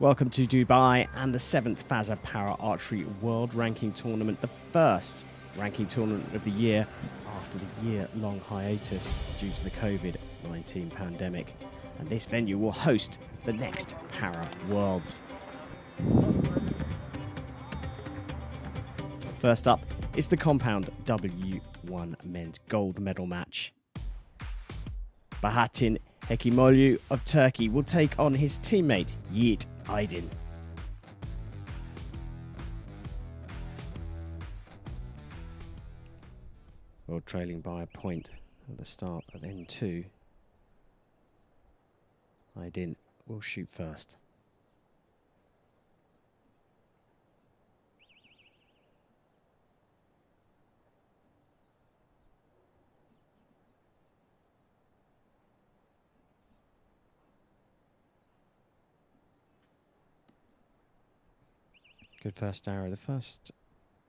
Welcome to Dubai and the 7th Fazza Para Archery World Ranking Tournament, the first ranking tournament of the year after the year-long hiatus due to the COVID-19 pandemic. And this venue will host the next Para Worlds. First up is the compound W1 men's gold medal match. Bahattin Hekimoglu of Turkey will take on his teammate Yiğit Aydin. Well, trailing by a point at the start of N2. Aydin will shoot first. Good first arrow. The first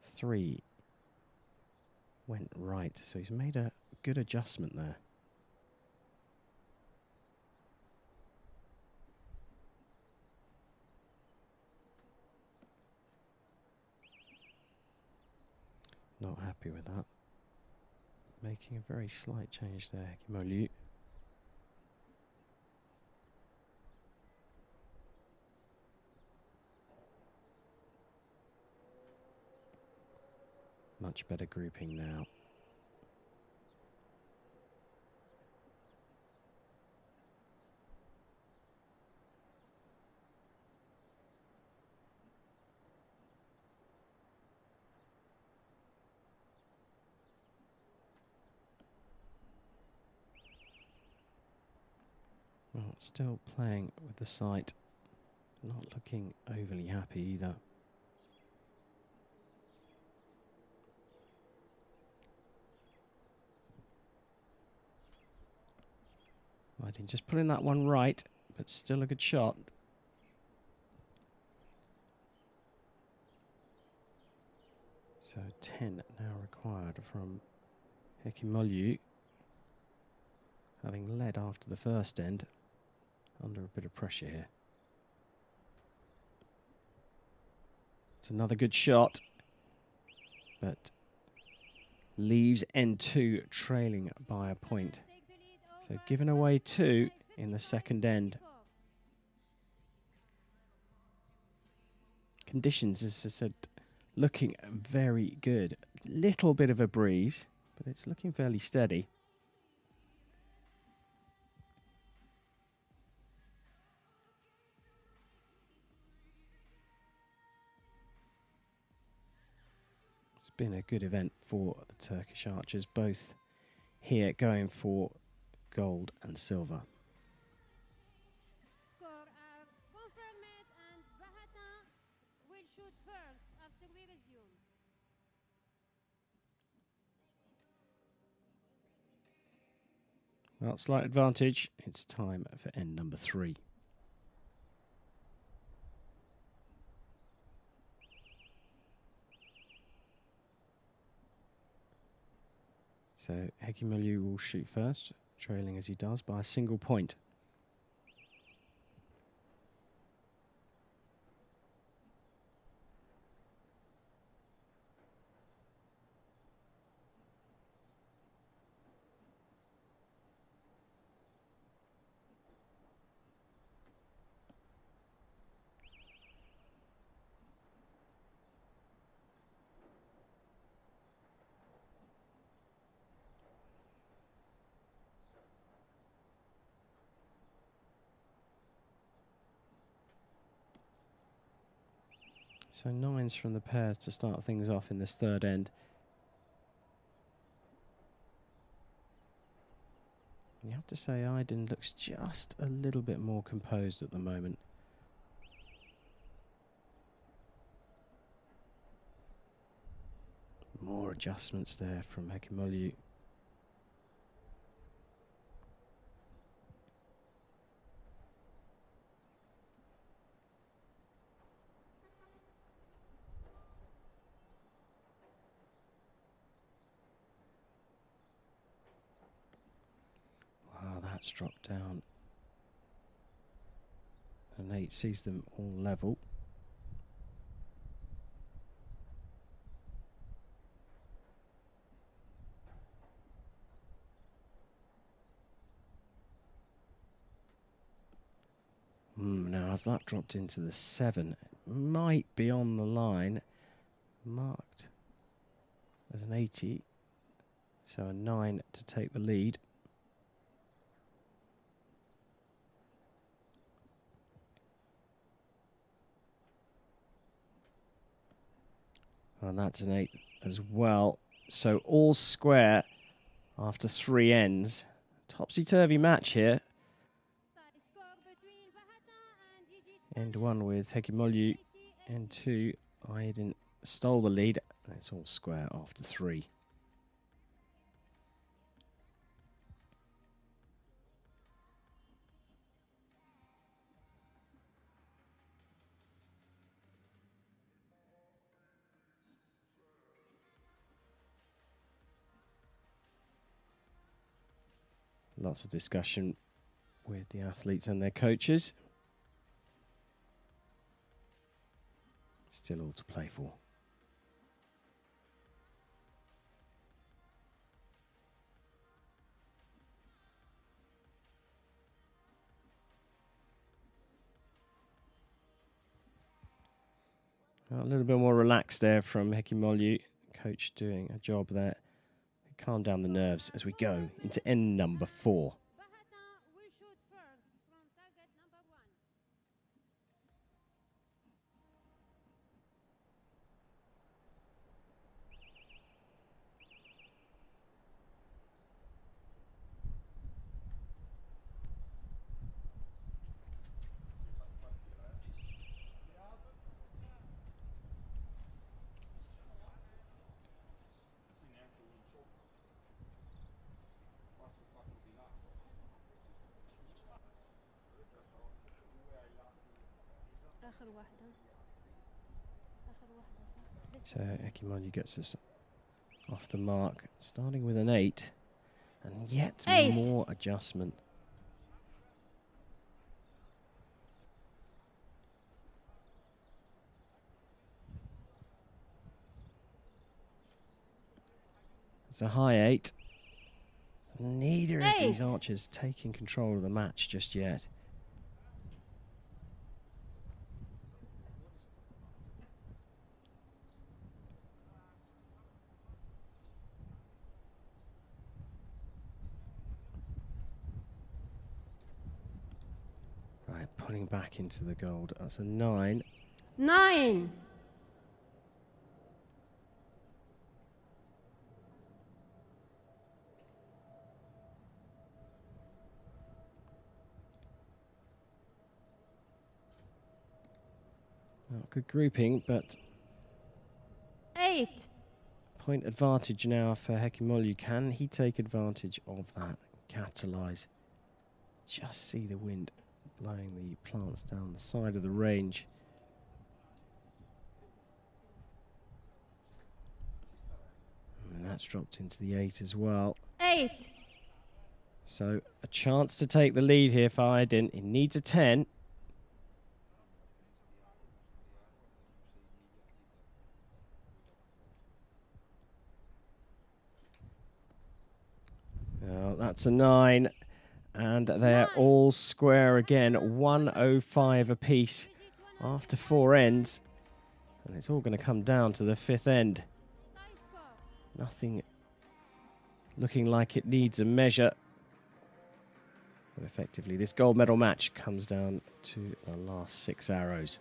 three went right, so he's made a good adjustment there. Not happy with that. Making a very slight change there, Hekimoglu. Much better grouping now. Well, still playing with the sight. Not looking overly happy either. Aydin just pulling that one right, but still a good shot. So 10 now required from Hekimoglu, having led after the first end, under a bit of pressure here. It's another good shot, but leaves N2 trailing by a point. So giving away 2 in the second end. Conditions, as I said, looking very good. Little bit of a breeze, but it's looking fairly steady. It's been a good event for the Turkish archers, both here going for gold and silver. Score are confirmed and Bahattin will shoot first after we resume. Well, slight advantage. It's time for end number 3. So Hekimoglu will shoot first, trailing as he does by a single point. So 9s from the pair to start things off in this third end. You have to say Aydin looks just a little bit more composed at the moment. More adjustments there from Hekimoglu. Wow, that's dropped down An 8 sees them all level. Now, as that dropped into the 7, it might be on the line. Marked as an 80. So a 9 to take the lead. And that's an 8 as well. So all square after 3 ends. Topsy-turvy match here. End 1 with Hekimolu. End 2, Aydin stole the lead. And it's all square after 3. Lots of discussion with the athletes and their coaches. Still all to play for. A little bit more relaxed there from Hekimolu. Coach doing a job there. Calm down the nerves as we go into end number 4. So Hekimolu gets us off the mark, starting with an 8, and yet 8. more adjustment. It's a high 8. Neither of these archers taking control of the match just yet. Right, pulling back into the gold. That's a 9. 9. Well, good grouping, but 8. point advantage now for Hekimolu. Can he take advantage of that? Capitalise. Just see the wind blowing the plants down the side of the range. And that's dropped into the 8 as well. 8. So a chance to take the lead here for Aydin. He needs a 10. Well, that's a 9. And they're all square again. 105 apiece after 4 ends. And it's all going to come down to the 5th end. Nothing looking like it needs a measure. But effectively, this gold medal match comes down to the last 6 arrows.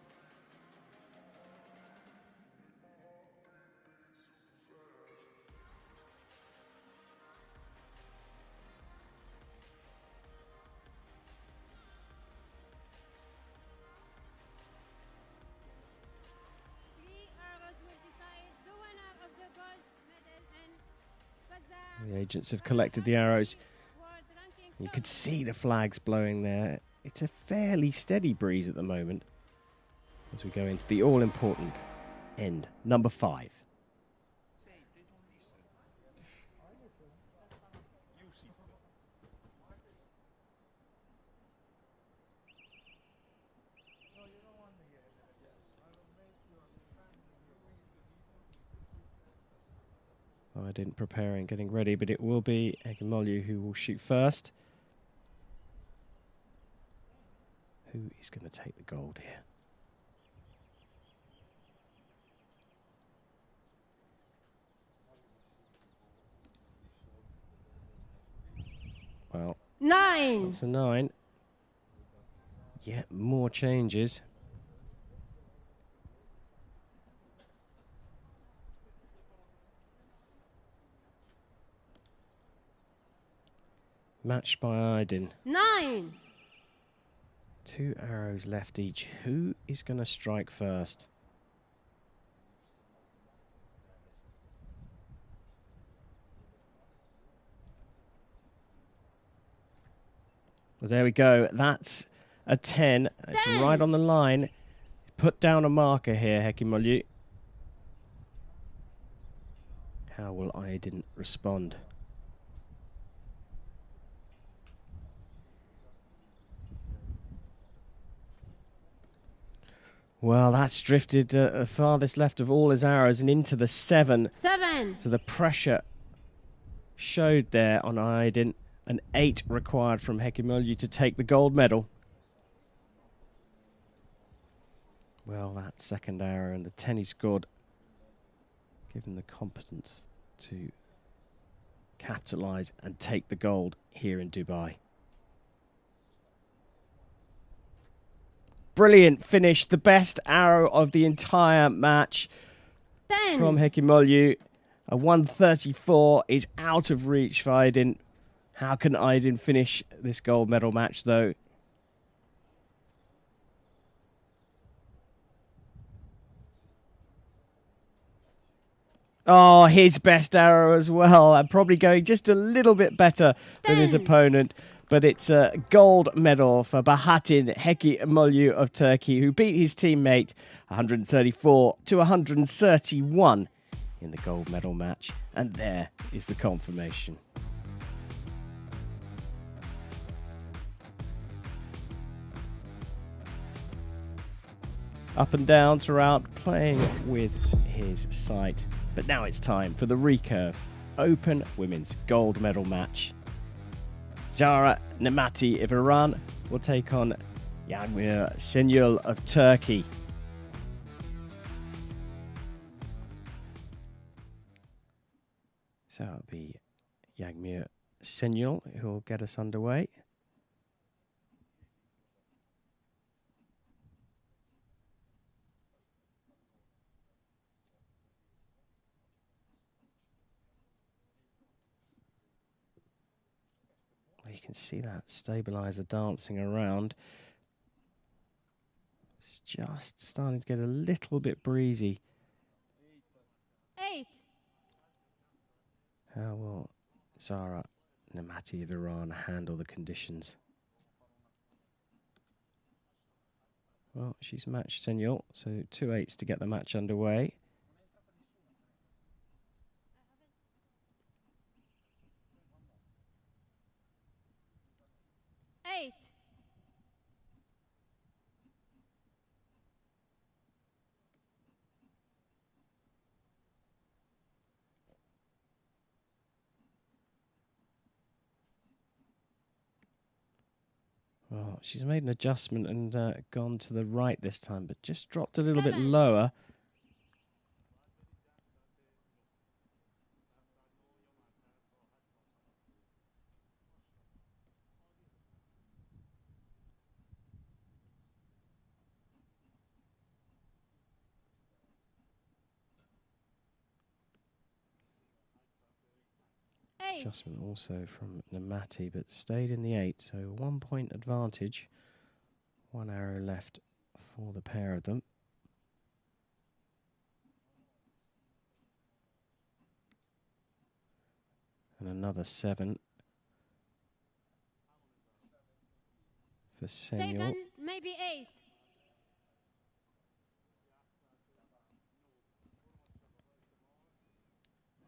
The agents have collected the arrows. You could see the flags blowing there. It's a fairly steady breeze at the moment as we go into the all-important end, number 5. I didn't prepare and getting ready, but it will be Hekimolu who will shoot first. Who is going to take the gold here? Well, 9. that's a 9. Yeah, more changes. Matched by Aydin. 9. 2 arrows left each. Who is going to strike first? Well, there we go. That's a 10. It's 10. right on the line. Put down a marker here, Hekimolu. How will Aydin respond? Well, that's drifted farthest left of all his arrows and into the 7. 7. So the pressure showed there on Aydin. An 8 required from Hekimolu to take the gold medal. Well, that second arrow and the 10 he scored give him the competence to capitalise and take the gold here in Dubai. Brilliant finish, the best arrow of the entire match 10. from Hekimolu. A 134 is out of reach for Aydin. How can Aydin finish this gold medal match, though? Oh, his best arrow as well. And probably going just a little bit better than his 10. opponent. But it's a gold medal for Bahattin Hekimolu of Turkey, who beat his teammate 134 to 131 in the gold medal match. And there is the confirmation. Up and down throughout, playing with his sight. But now it's time for the Recurve Open Women's Gold Medal match. Zara Nemati of Iran will take on Yagmir Senyul of Turkey. So it'll be Yagmir Senyul who will get us underway. You can see that stabilizer dancing around. It's just starting to get a little bit breezy. 8. How will Zara Nemati of Iran handle the conditions? Well, she's matched Senyul, so 2 8s to get the match underway. Well, she's made an adjustment and gone to the right this time, but just dropped a little bit 7. lower. Adjustment also from Nemati, but stayed in the 8, so 1 point advantage. 1 arrow left for the pair of them. And another 7 for Senyul. 7, maybe 8.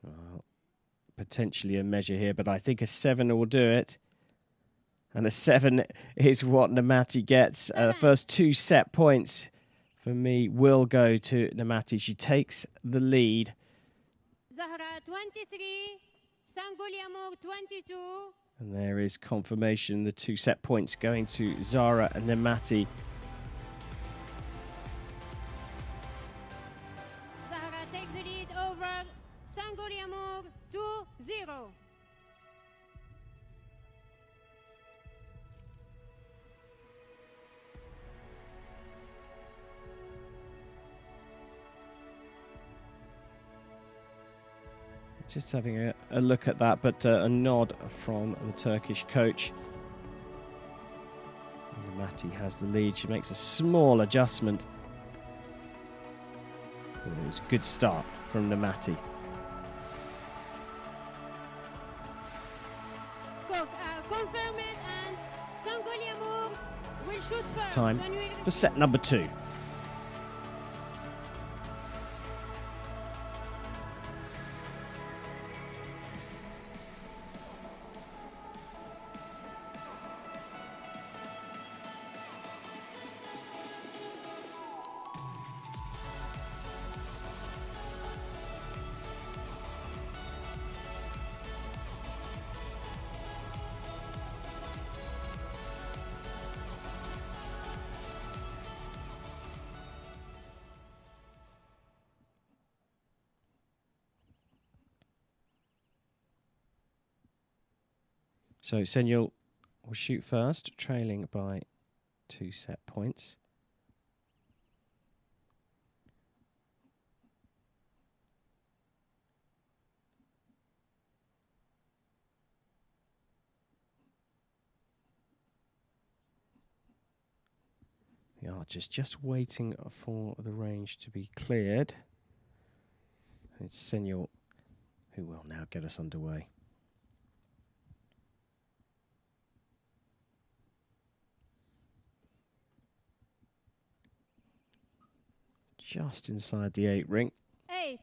Well, potentially a measure here, but I think a 7 will do it. And a 7 is what Nemati gets. The first 2 set points for me will go to Nemati. She takes the lead. Zahra 23, Sanguliamur 22. And there is confirmation, the 2 set points going to Zara and Nemati. Zahra take the lead over Sanguliamur 2-0. Just having a look at that, but a nod from the Turkish coach. Nemati has the lead. She makes a small adjustment. It was a good start from Nemati. Score confirmed and Sanguliamur will shoot first. It's time for set number 2. So Senul will shoot first, trailing by 2 set points. The archer's just waiting for the range to be cleared. It's Senul who will now get us underway. Just inside the 8 ring. 8.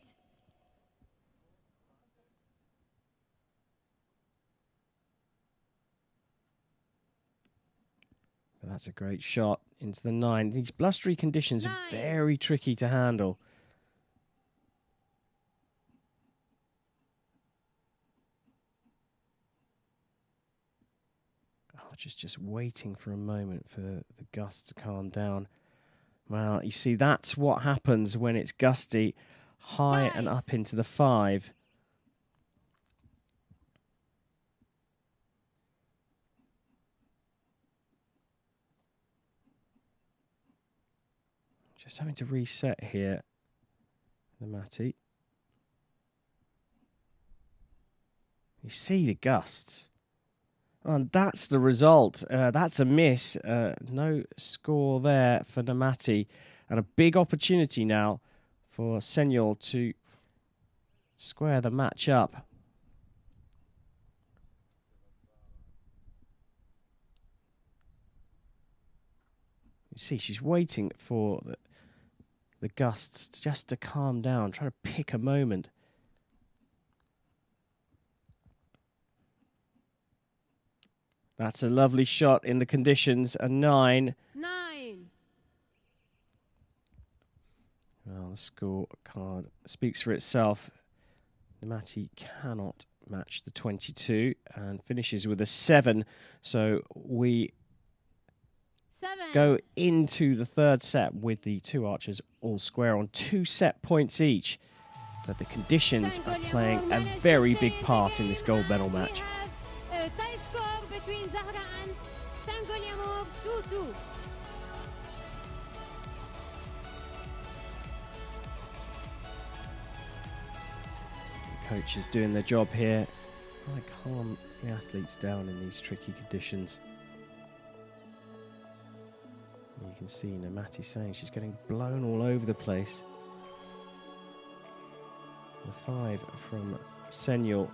But that's a great shot into the 9. These blustery conditions 9. are very tricky to handle. Oh, just waiting for a moment for the gust to calm down. Well, you see, that's what happens when it's gusty, high 5. and up into the 5. Just having to reset here, Nemati. You see the gusts. And that's the result. That's a miss. No score there for Nemati. And a big opportunity now for Senul to square the match up. You see, she's waiting for the gusts just to calm down, trying to pick a moment. That's a lovely shot in the conditions, a 9. 9. Well, the score card speaks for itself. Nemati cannot match the 22 and finishes with a 7. So we 7. go into the 3rd set with the 2 archers all square on 2 set points each. But the conditions are playing a very big part in this gold medal match. We have a tie score between Zahra and Sanguliamur 2-2. The coach is doing their job here. I calm the athletes down in these tricky conditions. You can see Nemati saying she's getting blown all over the place. The 5 from Senul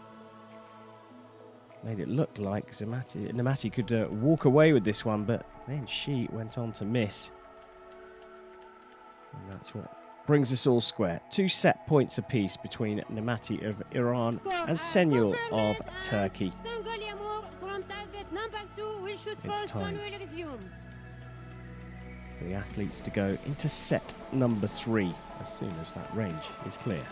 made it look like Nemati could walk away with this one, but then she went on to miss. And that's what brings us all square. 2 set points apiece between Nemati of Iran and Senul of Turkey. Sanguliamur from target number 2 will shoot It's first time. and will resume. For the athletes to go into set number 3 as soon as that range is clear.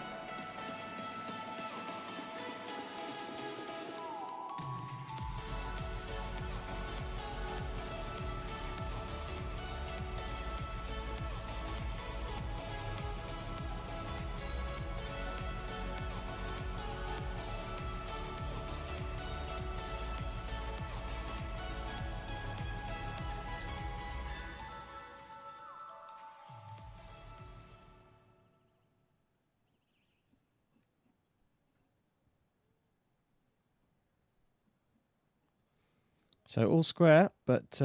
So all square, but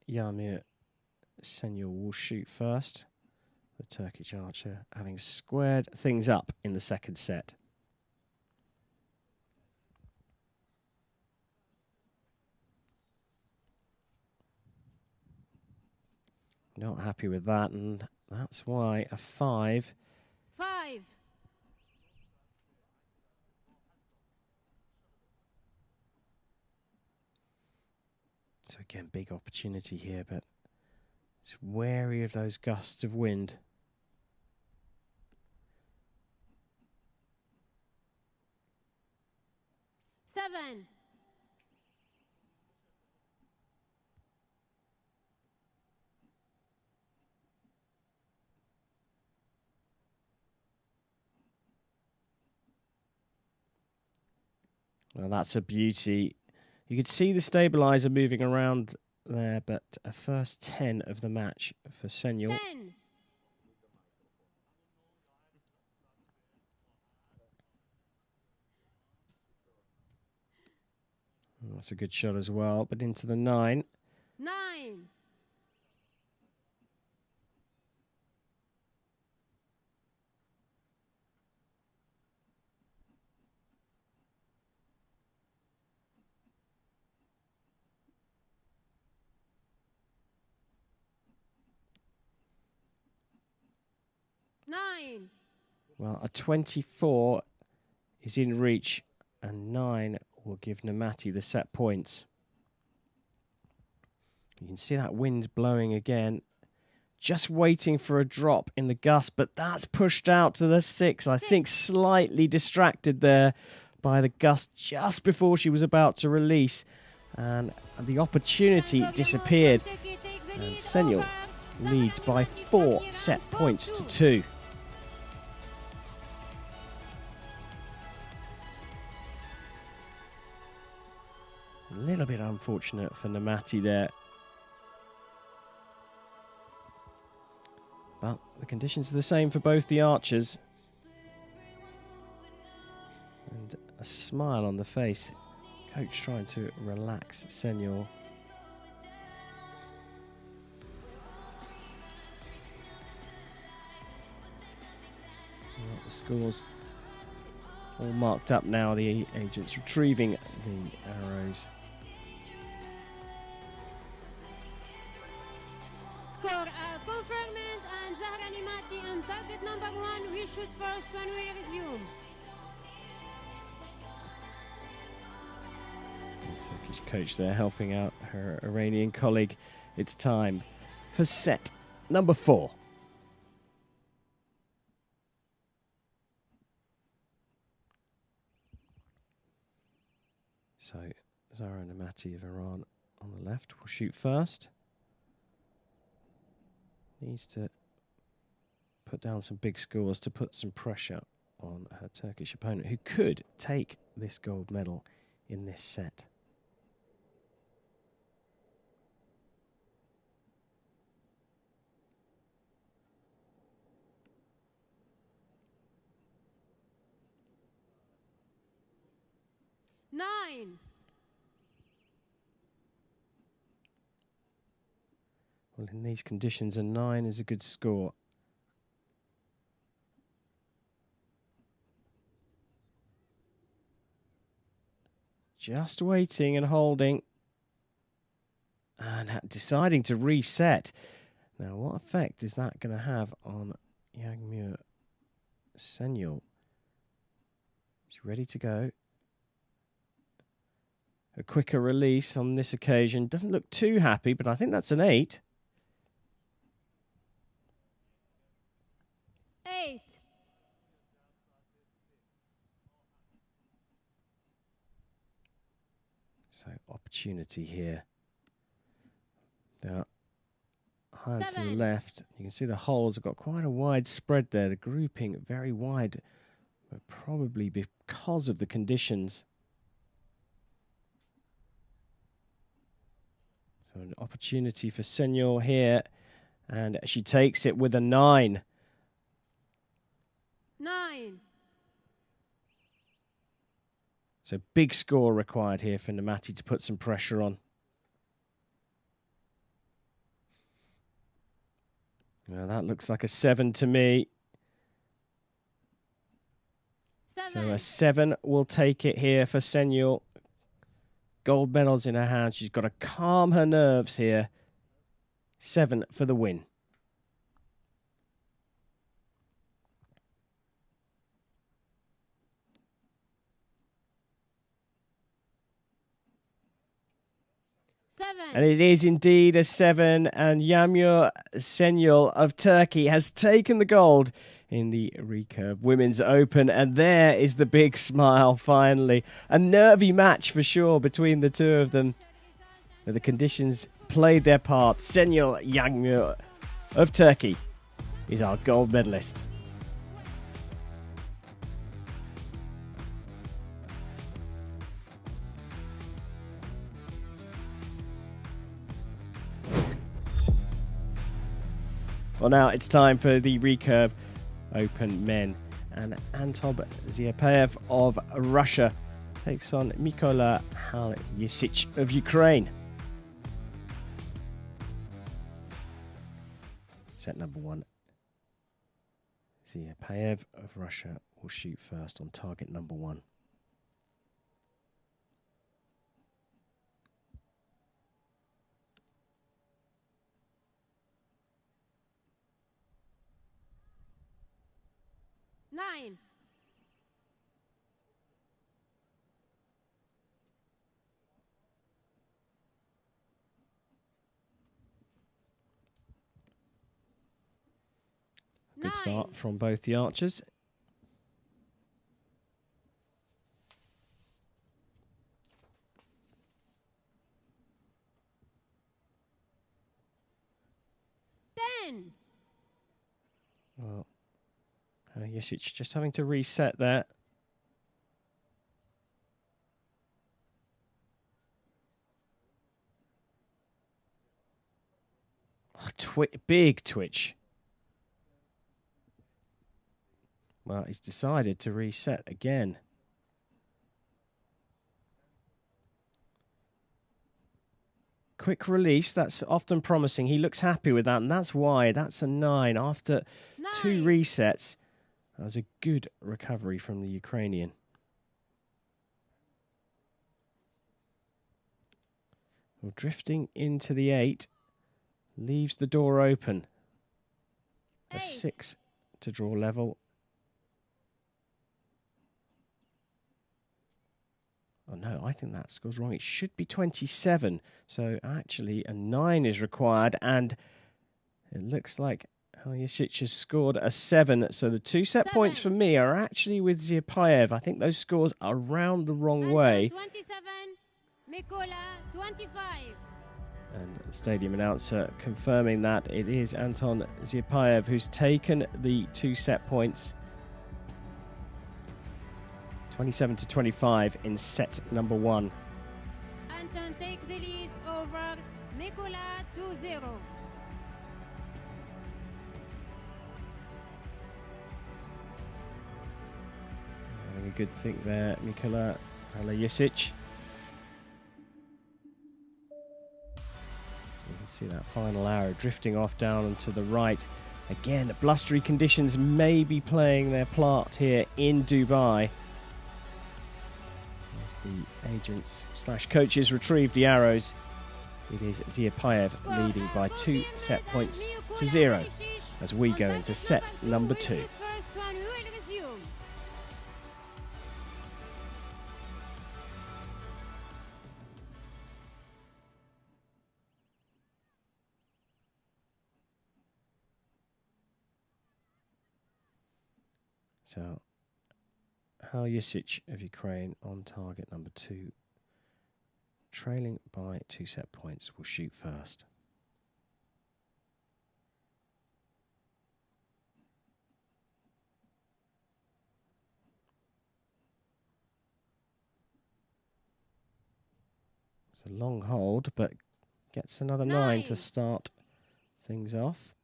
Yamir Senor will shoot first. The Turkish archer having squared things up in the second set. Not happy with that, and that's why a 5. 5. So again, big opportunity here, but just wary of those gusts of wind. Seven. Well, that's a beauty. You could see the stabilizer moving around there, but a first 10 of the match for Senor. 10. That's a good shot as well, but into the 9. 9. Nine. Well, a 24 is in reach, and 9 will give Nemati the set points. You can see that wind blowing again. Just waiting for a drop in the gust, but that's pushed out to the 6. I think slightly distracted there by the gust just before she was about to release. And the opportunity disappeared. And Senor leads by 4 set points to 2. A little bit unfortunate for Nemati there. But the conditions are the same for both the archers. And a smile on the face. Coach trying to relax Senor. Well, the scores all marked up now. The agents retrieving the arrows. Score confirmed and Zahra Nemati and target number 1 will shoot first when we resume. The Turkish coach there helping out her Iranian colleague. It's time for set number 4. So Zahra Nemati of Iran on the left will shoot first. Needs to put down some big scores to put some pressure on her Turkish opponent, who could take this gold medal in this set. Nine. Well, in these conditions, a 9 is a good score. Just waiting and holding. And deciding to reset. Now, what effect is that going to have on Yagmur Senor? She's ready to go. A quicker release on this occasion. Doesn't look too happy, but I think that's an 8. 8. So, opportunity here. They are higher to the 7. left. You can see the holes have got quite a wide spread there. The grouping very wide, but probably because of the conditions. So an opportunity for Senor here, and she takes it with a 9. 9. So big score required here for Nemati to put some pressure on. Well, that looks like a 7 to me. 7. So a 7 will take it here for Senor. Gold medals in her hand. She's got to calm her nerves here. 7 for the win. And it is indeed a 7, and Yamur Senyol of Turkey has taken the gold in the Recurve Women's Open, and there is the big smile finally. A nervy match for sure between the two of them, but the conditions played their part. Senyol Yamur of Turkey is our gold medalist. Well, now it's time for the Recurve Open men. And Anton Ziapayev of Russia takes on Mykola Halyasic of Ukraine. Set number 1. Ziapayev of Russia will shoot first on target number 1. Nine. Good start from both the archers. Well, Yasic just having to reset there. Oh, big twitch. Well, he's decided to reset again. Quick release, that's often promising. He looks happy with that, and that's why. That's a 9. After 2 resets, that was a good recovery from the Ukrainian. Well, drifting into the 8, leaves the door open. A 6 to draw level. Oh no, I think that score's wrong. It should be 27. So actually a 9 is required, and it looks like Halyasic has scored a 7. So the 2 set points for me are actually with Ziapayev. I think those scores are round the wrong way. 27, Mykola 25. And the stadium announcer confirming that it is Anton Ziapayev who's taken the 2 set points. 27 to 25 in set number 1. Anton take the lead over Mykola 2-0. Having a good think there, Mykola Halyasic. You can see that final arrow drifting off down and to the right. Again, blustery conditions may be playing their part here in Dubai. As the agents / coaches retrieve the arrows, it is Ziapayev leading by 2 set points to 0 as we go into set number 2. So, Halyasic of Ukraine on target number 2, trailing by 2 set points, will shoot first. It's a long hold, but gets another 9 to start things off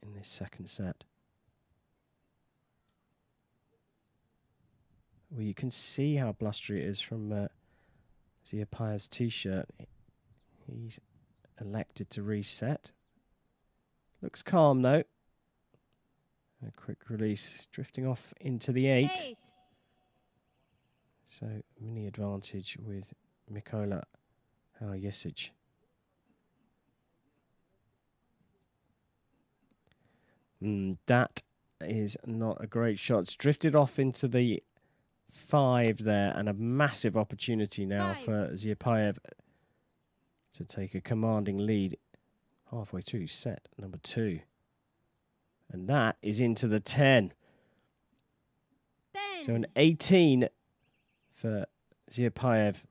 in this second set. Well, you can see how blustery it is from Ziapayev's t-shirt. He's elected to reset. Looks calm though. A quick release, drifting off into the 8. 8. So, mini advantage with Mikola Haljesic. That is not a great shot. It's drifted off into the 5 there, and a massive opportunity now 5. for Ziapayev to take a commanding lead halfway through set number 2. And that is into the 10. 10. So an 18 for Ziapayev.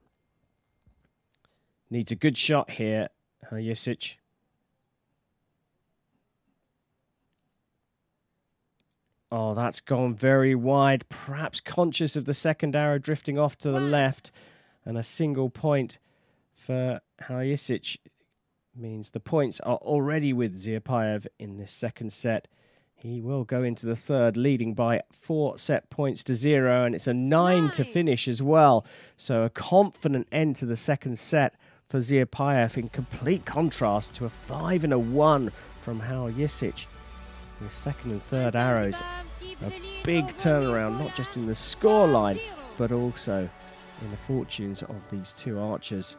Needs a good shot here, Haljesic. Oh, that's gone very wide. Perhaps conscious of the second arrow drifting off to the left. And a single point for Haljesic means the points are already with Ziapayev in this second set. He will go into the third, leading by 4 set points to 0, and it's a 9 to finish as well. So a confident end to the second set for Ziapayev, in complete contrast to a 5 and a 1 from Haljesic. The second and third arrows, a big turnaround, not just in the scoreline, but also in the fortunes of these two archers.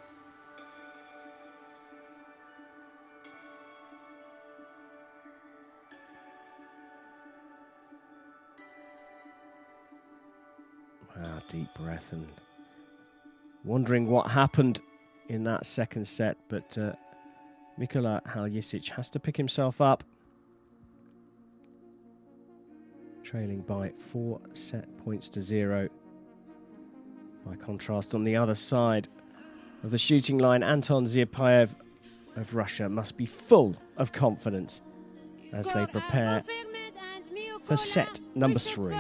Wow, deep breath and wondering what happened in that second set, but Mikola Haljesic has to pick himself up. Trailing by 4 set points to 0. By contrast, on the other side of the shooting line, Anton Ziapayev of Russia must be full of confidence as they prepare for set number 3.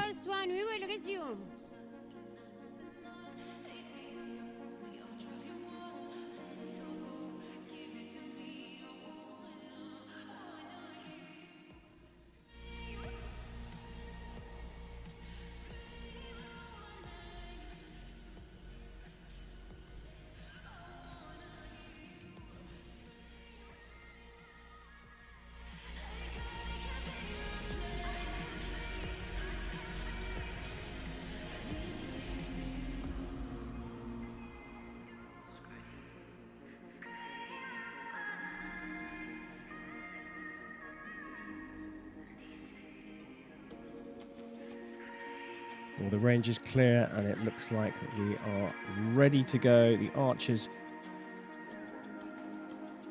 Well, the range is clear and it looks like we are ready to go. The archers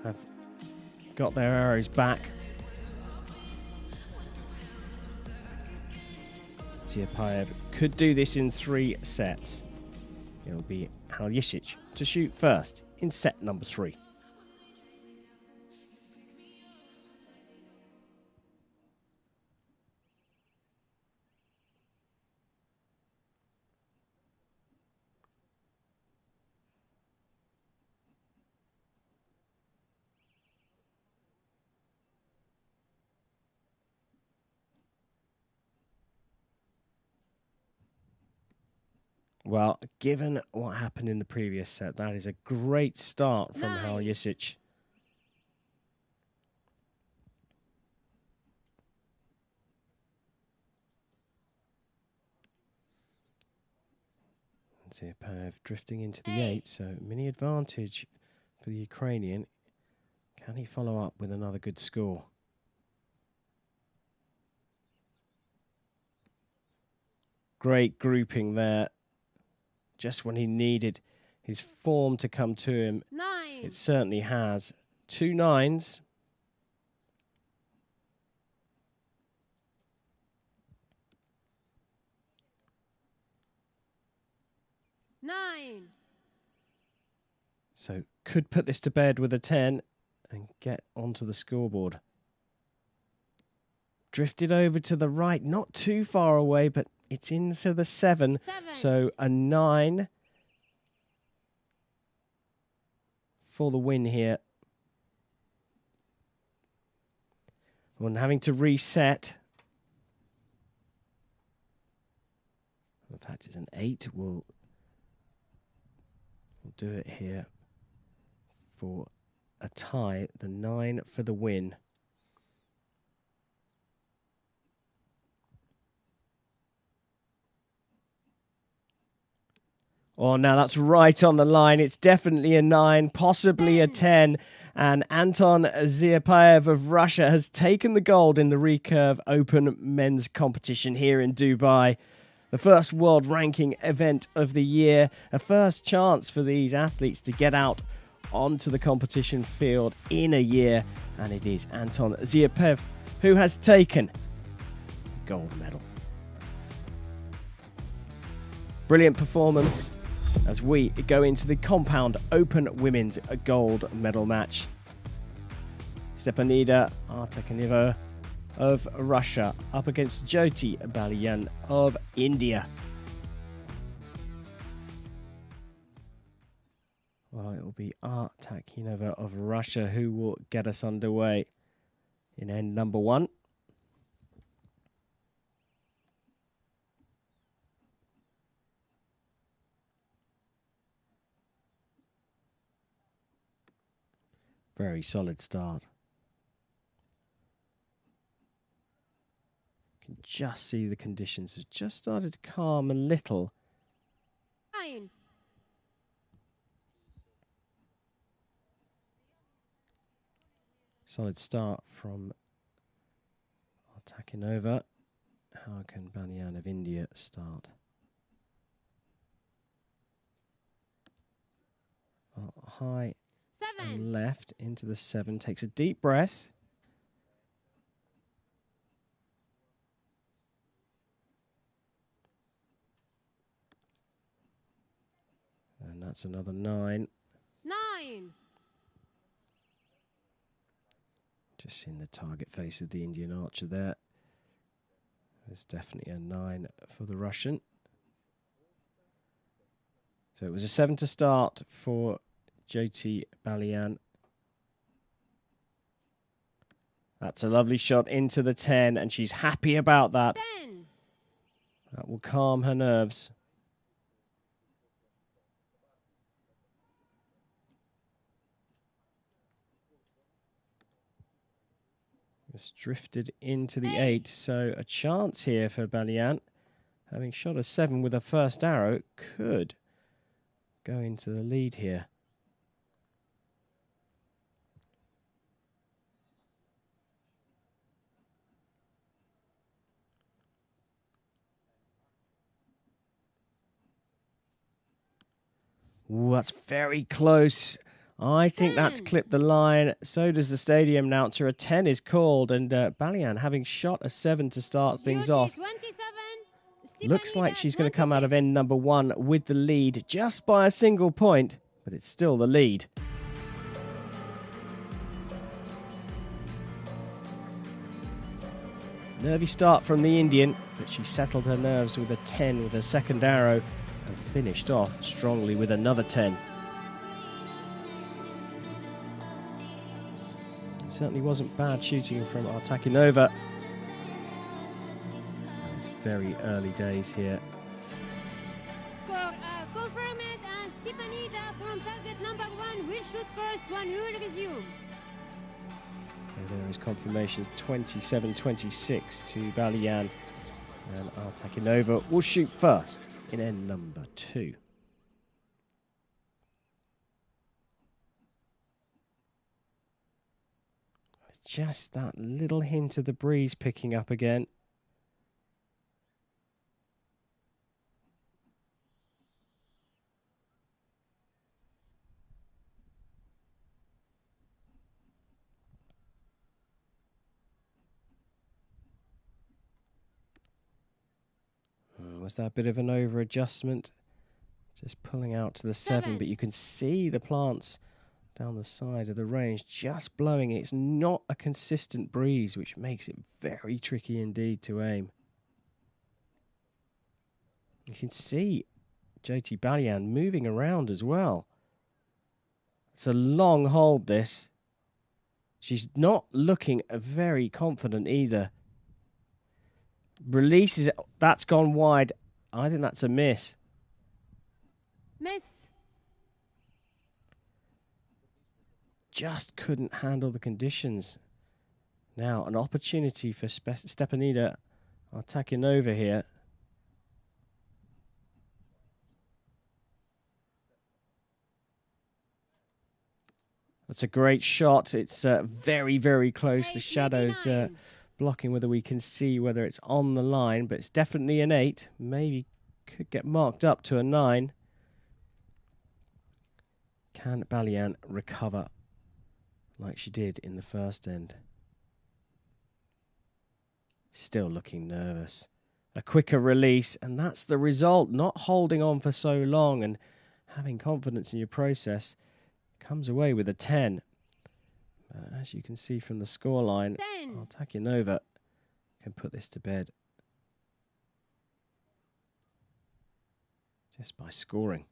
have got their arrows back. Ziapayev could do this in 3 sets. It'll be Haljesic to shoot first in set number 3. Well, given what happened in the previous set, that is a great start from Haljesic. Ziapayev drifting into the 8, so mini advantage for the Ukrainian. Can he follow up with another good score? Great grouping there. Just when he needed his form to come to him, 9. It certainly has. 2 9s. So could put this to bed with a 10 and get onto the scoreboard. Drifted over to the right, not too far away, but it's into the 7. So a 9 for the win here. And having to reset. In fact, it's an 8. We'll do it here for a tie. The 9 for the win. Oh, now that's right on the line. It's definitely a 9, possibly a 10. And Anton Ziapayev of Russia has taken the gold in the Recurve Open men's competition here in Dubai. The first world ranking event of the year. A first chance for these athletes to get out onto the competition field in a year. And it is Anton Ziapayev who has taken the gold medal. Brilliant performance as we go into the compound open women's gold medal match. Stepanida Artekaneva of Russia up against Jyoti Baliyan of India. Well, it will be Artekaneva of Russia who will get us underway in end number 1. Very solid start. You can just see the conditions have just started to calm a little. 9. Solid start from Artekaneva. How can Baliyan of India start? Well, high 7. and left into the 7. Takes a deep breath. And that's another 9. 9. Just seeing the target face of the Indian archer there. There's definitely a 9 for the Russian. So it was a 7 to start for Jyoti Baliyan. That's a lovely shot into the 10, and she's happy about that. 10. That will calm her nerves. It's drifted into the 8, so a chance here for Baliyan. Having shot a 7 with her first arrow, could go into the lead here. Ooh, that's very close. I think that's clipped the line. So does the stadium announcer. A 10 is called, and Baliyan, having shot a 7 to start things off, 27. looks like she's going to come out of end number 1 with the lead just by a single point, but it's still the lead. Nervy start from the Indian, but she settled her nerves with a 10 with her second arrow and finished off strongly with another 10. It certainly wasn't bad shooting from Artekaneva. It's very early days here. Score confirmed, and Stepanida from target number 1 will shoot first when we will resume. So there is confirmations 27-26 to Baliyan, and Artekaneva will shoot first in end number 2. It's just that little hint of the breeze picking up again. Was that a bit of an over-adjustment? Just pulling out to the 7, but you can see the plants down the side of the range just blowing. It's not a consistent breeze, which makes it very tricky indeed to aim. You can see Jyoti Baliyan moving around as well. It's a long hold, this. She's not looking very confident either. Releases it. That's gone wide. I think that's a miss. Miss. Just couldn't handle the conditions. Now, an opportunity for Stepanida Artekaneva here. That's a great shot. It's very, very close. The 8, shadows maybe 9. blocking whether we can see whether it's on the line, but it's definitely an 8. Maybe could get marked up to a 9. Can Balian recover like she did in the first end? Still looking nervous. A quicker release, and that's the result. Not holding on for so long and having confidence in your process. Comes away with a 10. As you can see from the scoreline, Artakinova can put this to bed just by scoring.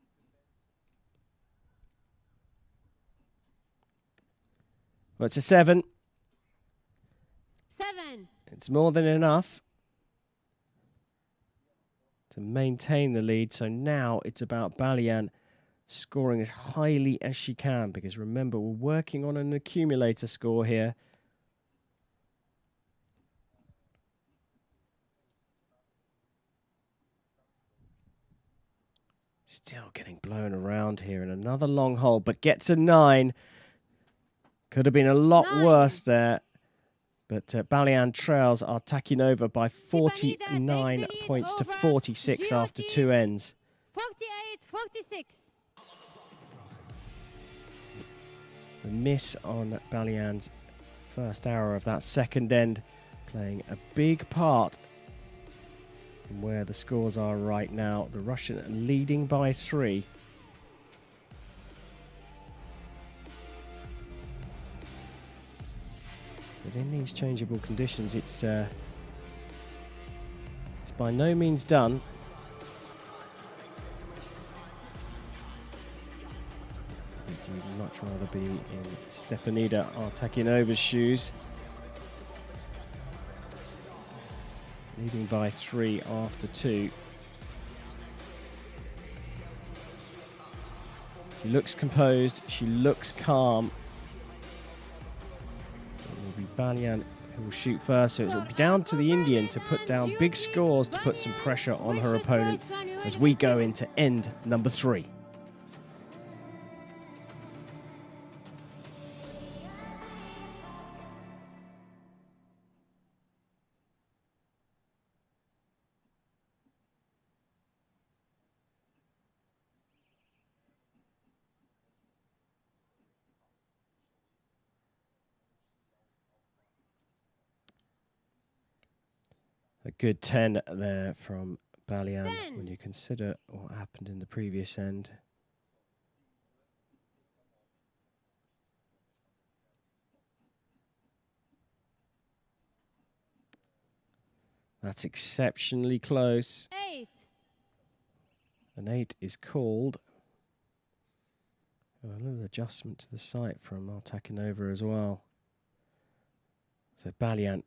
Well, it's a 7. 7. It's more than enough to maintain the lead. So now it's about Balian scoring as highly as she can, because remember, we're working on an accumulator score here. Still getting blown around here in another long hole, but gets a 9. Could have been a lot 9. worse there. But Balian trails Artakinova by 49 points to 46 after 2 ends. 48-46. The miss on Balian's first arrow of that second end playing a big part in where the scores are right now. The Russian leading by 3. But in these changeable conditions, it's by no means done. I think you'd much rather be in Stepanida Artakinova's shoes. Leading by 3 after 2. She looks composed, she looks calm. It will be Balian who will shoot first, so it will be down to the Indian to put down big scores to put some pressure on her opponent as we go into end number 3. A good 10 there from Balian 10. when you consider what happened in the previous end. That's exceptionally close. 8. An 8 is called. A little adjustment to the sight from Artakinova as well. So Balian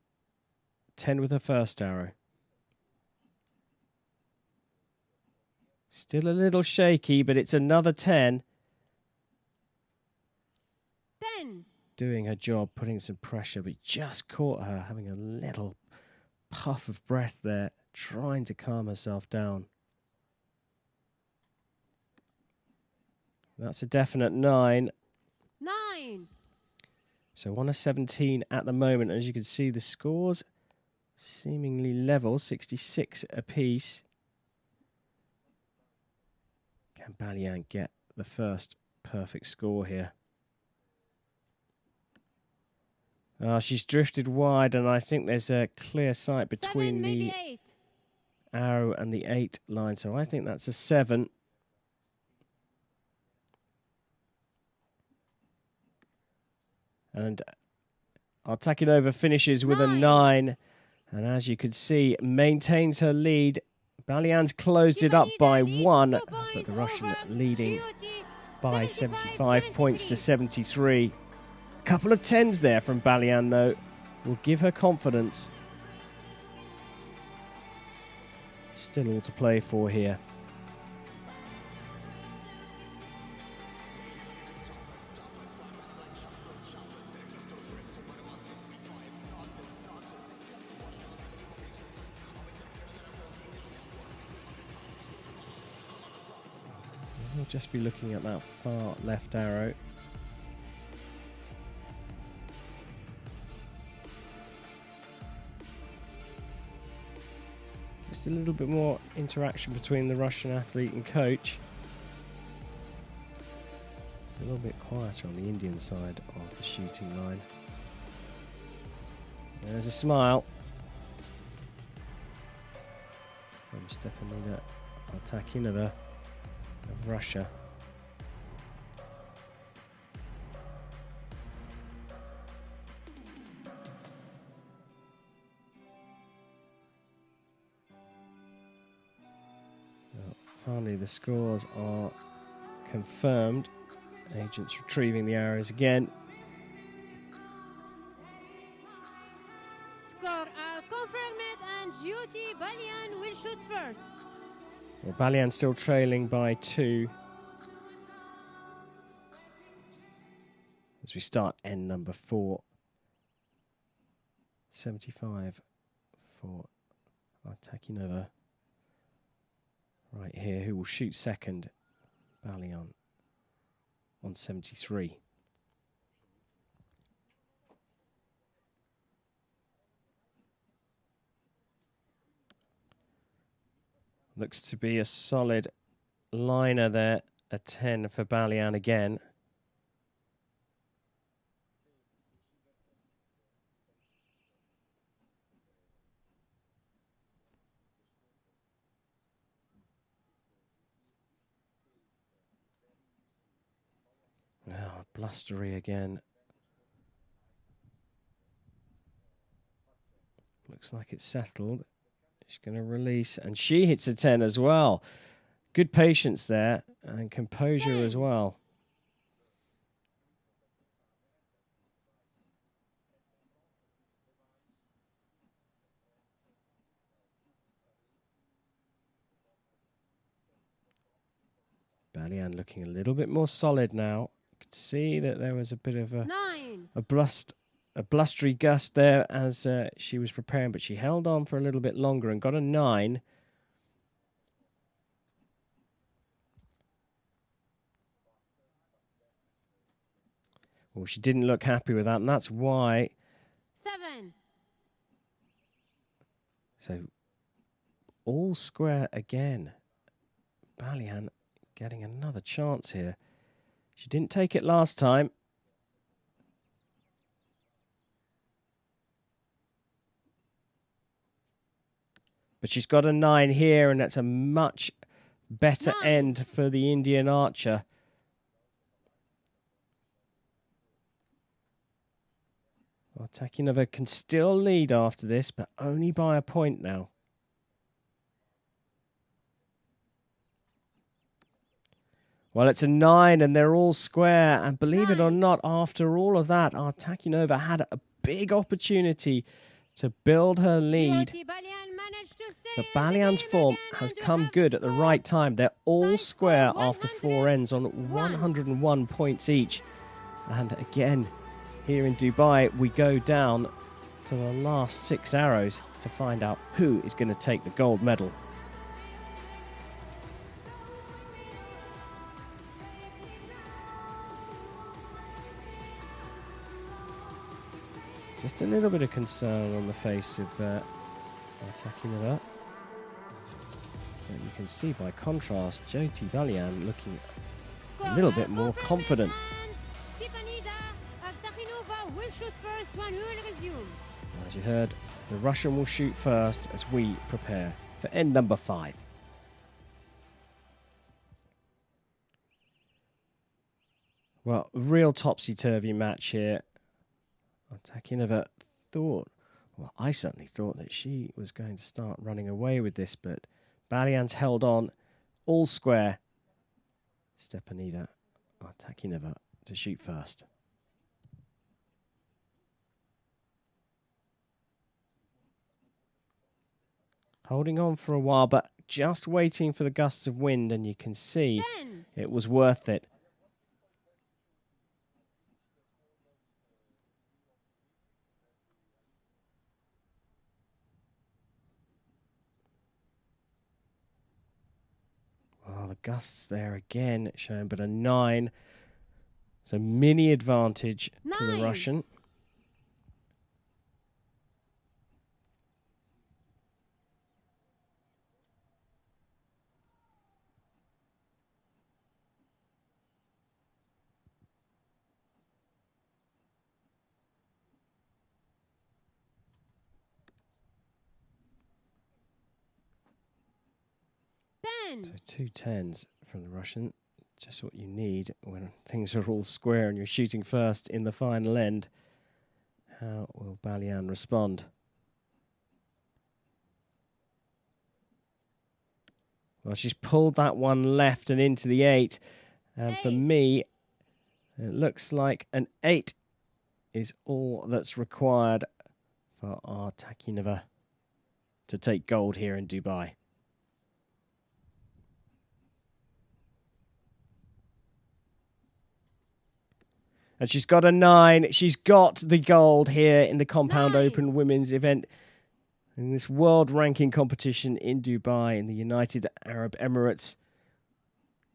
10 with her first arrow. Still a little shaky, but it's another 10. 10. Doing her job, putting some pressure, but just caught her having a little puff of breath there, trying to calm herself down. That's a definite 9. 9. So on a 17 at the moment. As you can see, the scores seemingly level, 66 apiece. Can Balian get the first perfect score here? She's drifted wide, and I think there's a clear sight between 7, the 8. arrow and the 8 line. So I think that's a 7. And Artakinova finishes with a 9. And as you can see, maintains her lead. Balian's closed it up by 1, but the Russian leading by 75 points to 73. A couple of 10s there from Balian, though, will give her confidence. Still all to play for here. We'll just be looking at that far left arrow. Just a little bit more interaction between the Russian athlete and coach. It's a little bit quieter on the Indian side of the shooting line. There's a smile from Stepanida Artakinova of Russia. Well, finally, the scores are confirmed. Agents retrieving the arrows again. Score are confirmed and Jyoti Balian will shoot first. Well, Balian still trailing by 2. As we start end number 4. 75 for Artakinova. Right here, who will shoot second? Balian on 73. Looks to be a solid liner there, a 10 for Balian again. Oh, blustery again. Looks like it's settled. She's going to release, and she hits a 10 as well. Good patience there, and composure as well. Balian looking a little bit more solid now. You could see that there was a bit of a blustery gust there as she was preparing, but she held on for a little bit longer and got a 9. Well, she didn't look happy with that, and that's why. 7. So, all square again. Balian getting another chance here. She didn't take it last time. But she's got a 9 here, and that's a much better end for the Indian archer. Artakinova can still lead after this, but only by a point now. Well, it's a 9, and they're all square. And believe it or not, after all of that, Artakinova had a big opportunity to build her lead. But Balian's form has come good at the right time. They're all square after 4 ends on 101 points each. And again, here in Dubai, we go down to the last 6 arrows to find out who is going to take the gold medal. Just a little bit of concern on the face of Artakinova. But you can see by contrast, Jyoti Balian looking a little bit more confident. As you heard, the Russian will shoot first as we prepare for end number 5. Well, real topsy-turvy match here. Artakinova thought, well, I certainly thought that she was going to start running away with this, but Balian's held on, all square. Stepanida Artakinova to shoot first. Holding on for a while, but just waiting for the gusts of wind, and you can see it was worth it. Well, the gusts there again shown, but a 9. So mini advantage to the Russian. 10. So 2 10s from the Russian. Just what you need when things are all square and you're shooting first in the final end. How will Balian respond? Well, she's pulled that one left and into the 8. And for me, it looks like an 8 is all that's required for Artakinova to take gold here in Dubai. And she's got a 9. She's got the gold here in the Compound Open Women's event in this world ranking competition in Dubai in the United Arab Emirates.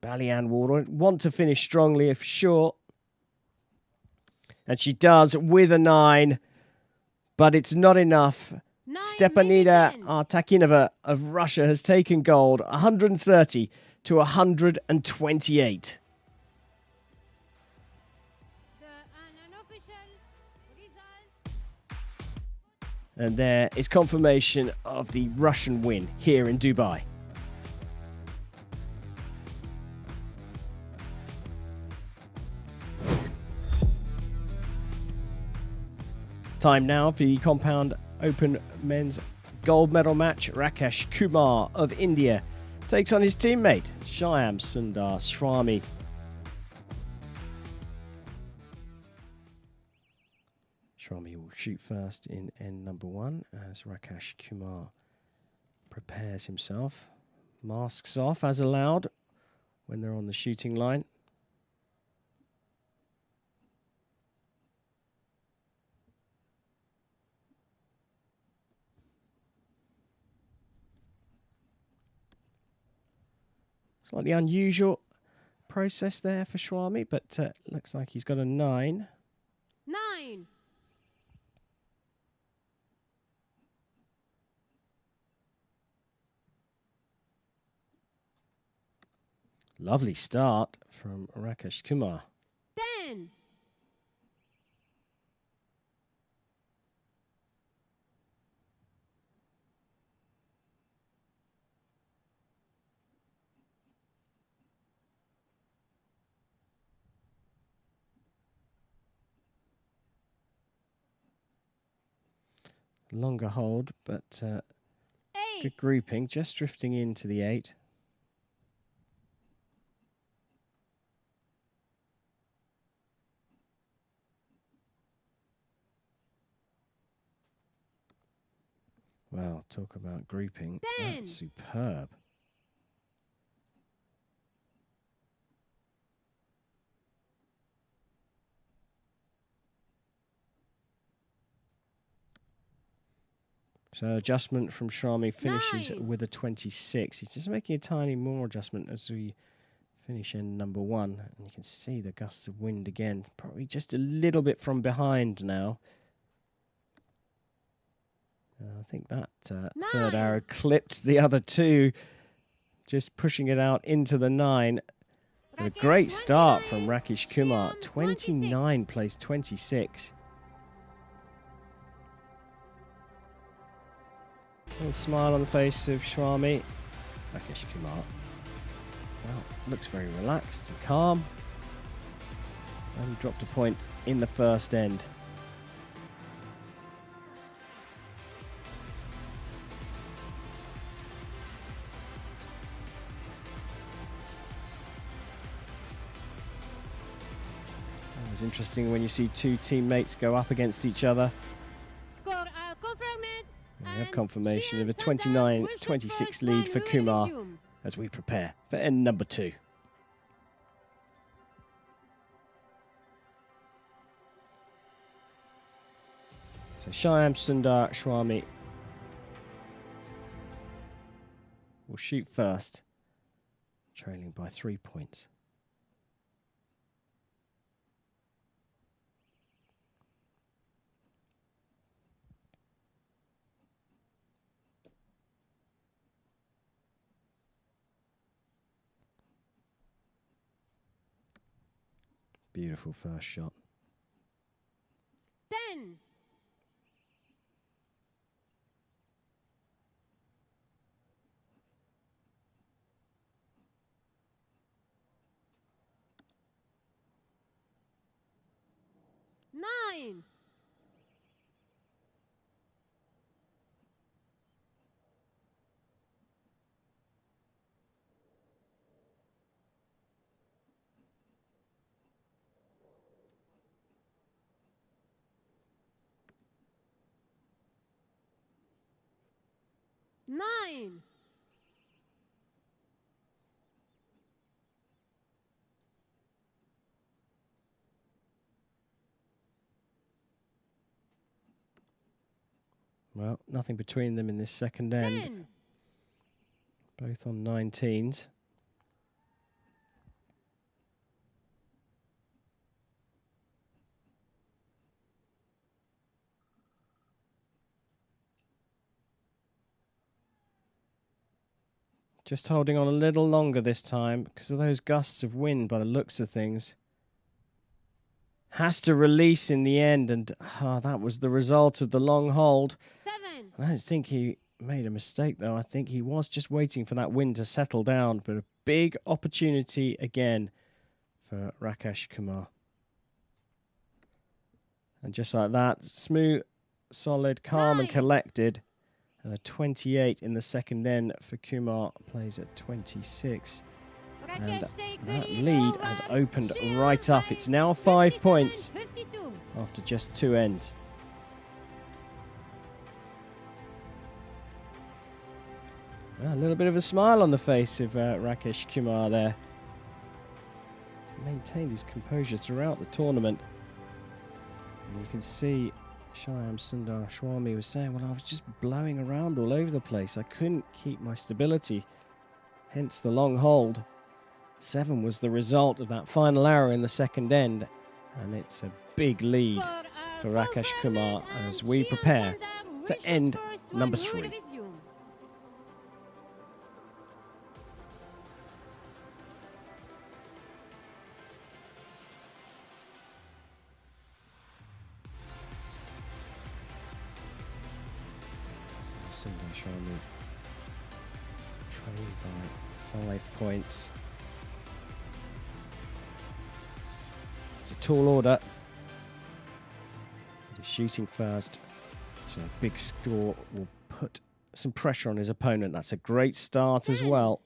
Balian will want to finish strongly, if sure. And she does with a 9, but it's not enough. Stepanida Artakinova of Russia has taken gold, 130 to 128. And there is confirmation of the Russian win here in Dubai. Time now for the Compound Open Men's Gold Medal match. Rakesh Kumar of India takes on his teammate Shyam Sundar Swami. Swami will shoot first in end number 1 as Rakesh Kumar prepares himself. Masks off as allowed when they're on the shooting line. Slightly unusual process there for Swami, but looks like he's got a 9. 9. Lovely start from Rakesh Kumar. 10. Longer hold, but good grouping, just drifting into the 8. Well, talk about grouping. 10. That's superb. So adjustment from Swami finishes 9. with a 26. He's just making a tiny more adjustment as we finish in number 1. And you can see the gusts of wind again. Probably just a little bit from behind now. I think that third arrow clipped the other 2, just pushing it out into the 9. A great start from Rakesh Kumar. 29 placed 26. A little smile on the face of Swami. Rakesh Kumar. Well, looks very relaxed and calm. And dropped a point in the first end. It's interesting when you see 2 teammates go up against each other. Score confirmed. We have confirmation of a 29-26 lead for Kumar as we prepare for end number 2. So Shyam Sundar Swami will shoot first, trailing by 3 points. Beautiful first shot. 10. 9. Nine. Well, nothing between them in this second end. 10. Both on 19s. Just holding on a little longer this time because of those gusts of wind by the looks of things. Has to release in the end, and that was the result of the long hold. 7. I don't think he made a mistake, though. I think he was just waiting for that wind to settle down, but a big opportunity again for Rakesh Kumar. And just like that, smooth, solid, calm and 9. collected. And a 28 in the second end for Kumar, plays at 26. And that lead has opened right up. It's now 5 points 52. after just 2 ends. Well, a little bit of a smile on the face of Rakesh Kumar there. Maintained his composure throughout the tournament. And you can see Shyam Sundar Swami was saying, well, I was just blowing around all over the place. I couldn't keep my stability, hence the long hold. 7 was the result of that final arrow in the second end, and it's a big lead for Rakesh Kumar as we prepare for end number 3. Sundar Swami trailed by 5 points. It's a tall order. He's shooting first, so a big score will put some pressure on his opponent. That's a great start as well.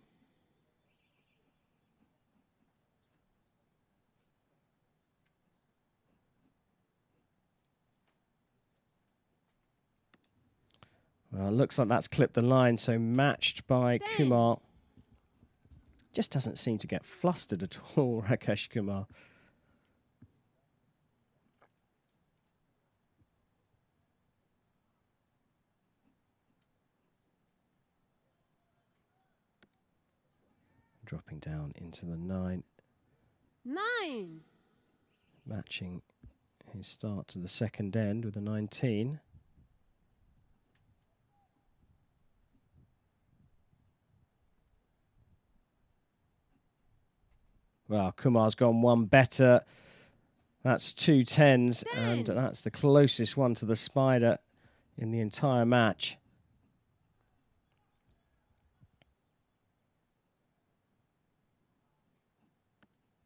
Well, it looks like that's clipped the line, so matched by Kumar. Just doesn't seem to get flustered at all, Rakesh Kumar. Dropping down into the 9. 9. Matching his start to the second end with a 19. Well, Kumar's gone one better. That's 2 10s, and that's the closest one to the spider in the entire match.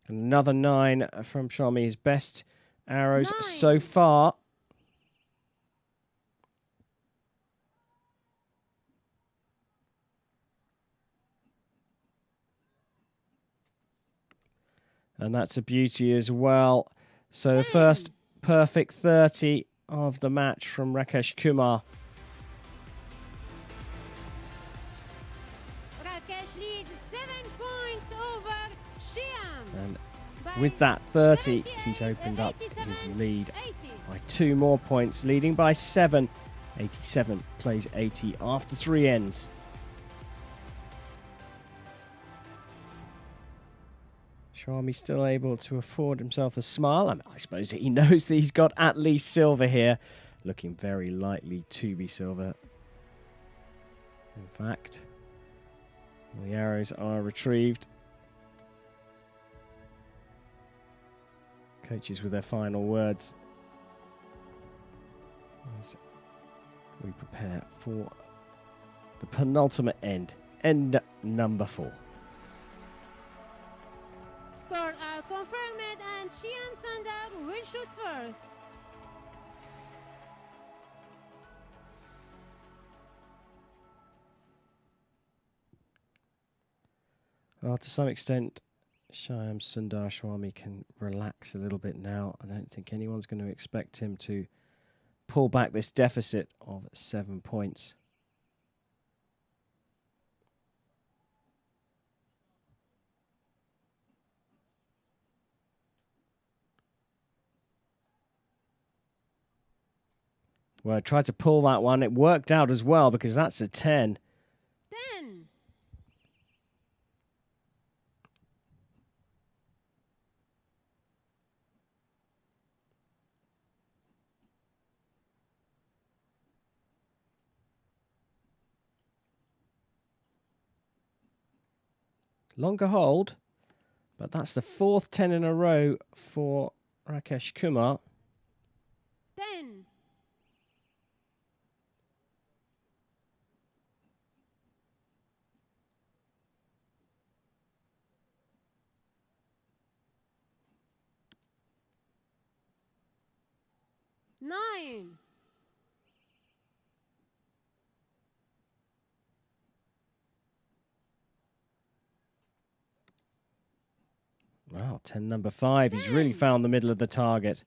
Another 9 from Shami, his best arrows so far. And that's a beauty as well. So the first perfect 30 of the match from Rakesh Kumar. Rakesh leads 7 points over Shyam. And with that 30, he's opened up his lead by 2 more points, leading by 7. 87 plays 80 after 3 ends. Swami still able to afford himself a smile. I suppose he knows that he's got at least silver here. Looking very likely to be silver. In fact, the arrows are retrieved. Coaches with their final words as we prepare for the penultimate end. End number 4. Score are confirmed and Shyam Sundar will shoot first. Well, to some extent, Shyam Sundar Swami can relax a little bit now. I don't think anyone's going to expect him to pull back this deficit of 7 points. Well, I tried to pull that one. It worked out as well because that's a 10. 10. Longer hold, but that's the 4th 10 in a row for Rakesh Kumar. 10. Nine. Wow, 10 number 5. He's really found the middle of the target.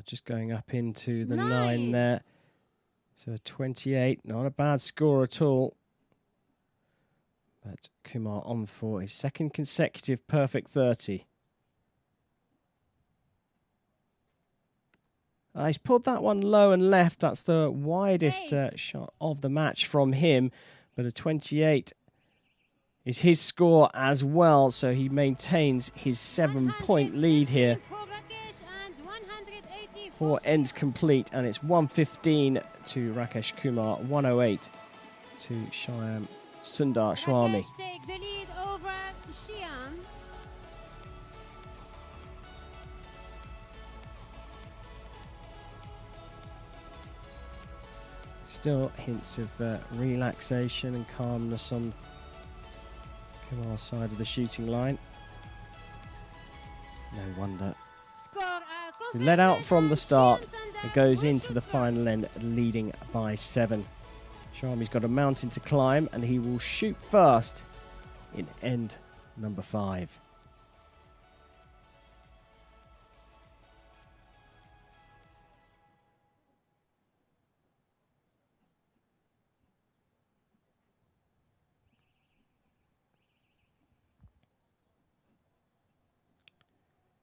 Just going up into the 9 there. So 28, not a bad score at all. But Kumar on for his second consecutive perfect 30. He's pulled that one low and left. That's the widest shot of the match from him. But a 28 is his score as well. So he maintains his 7-point lead here. 4 ends complete, and it's 115 to Rakesh Kumar, 108 to Shyam Sundar Swami. Rakesh take the lead over Shyam. Still hints of relaxation and calmness on Kumar's side of the shooting line. No wonder. He led out from the start. It goes into the final end, leading by 7. Swami's got a mountain to climb, and he will shoot first in end number 5.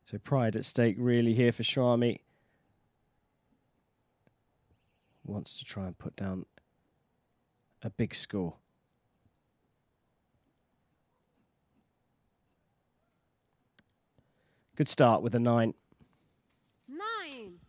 So pride at stake really here for Swami. Wants to try and put down a big score. Good start with a 9. 9.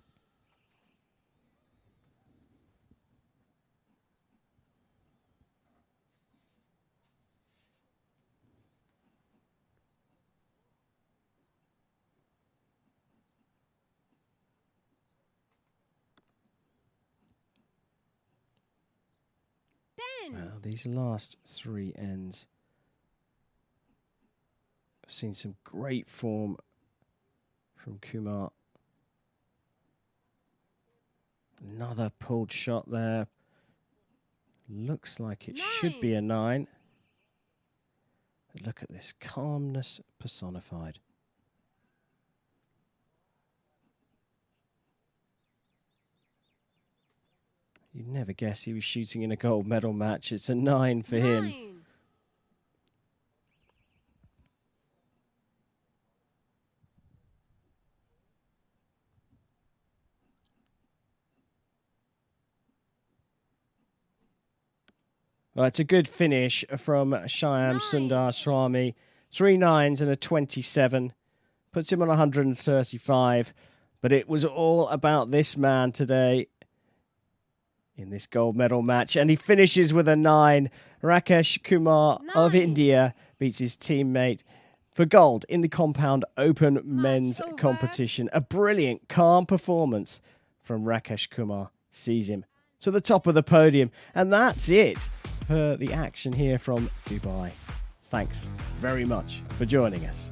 Well, these last 3 ends, I've seen some great form from Kumar. Another pulled shot there. Looks like it should be a 9. But look at this calmness personified. You'd never guess he was shooting in a gold medal match. It's a 9 for him. Well, it's a good finish from Shyam Sundar Swami. 3 9s and a 27. Puts him on 135. But it was all about this man today in this gold medal match. And he finishes with a 9. Rakesh Kumar of India beats his teammate for gold in the Compound Open men's competition. A brilliant, calm performance from Rakesh Kumar sees him to the top of the podium. And that's it for the action here from Dubai. Thanks very much for joining us.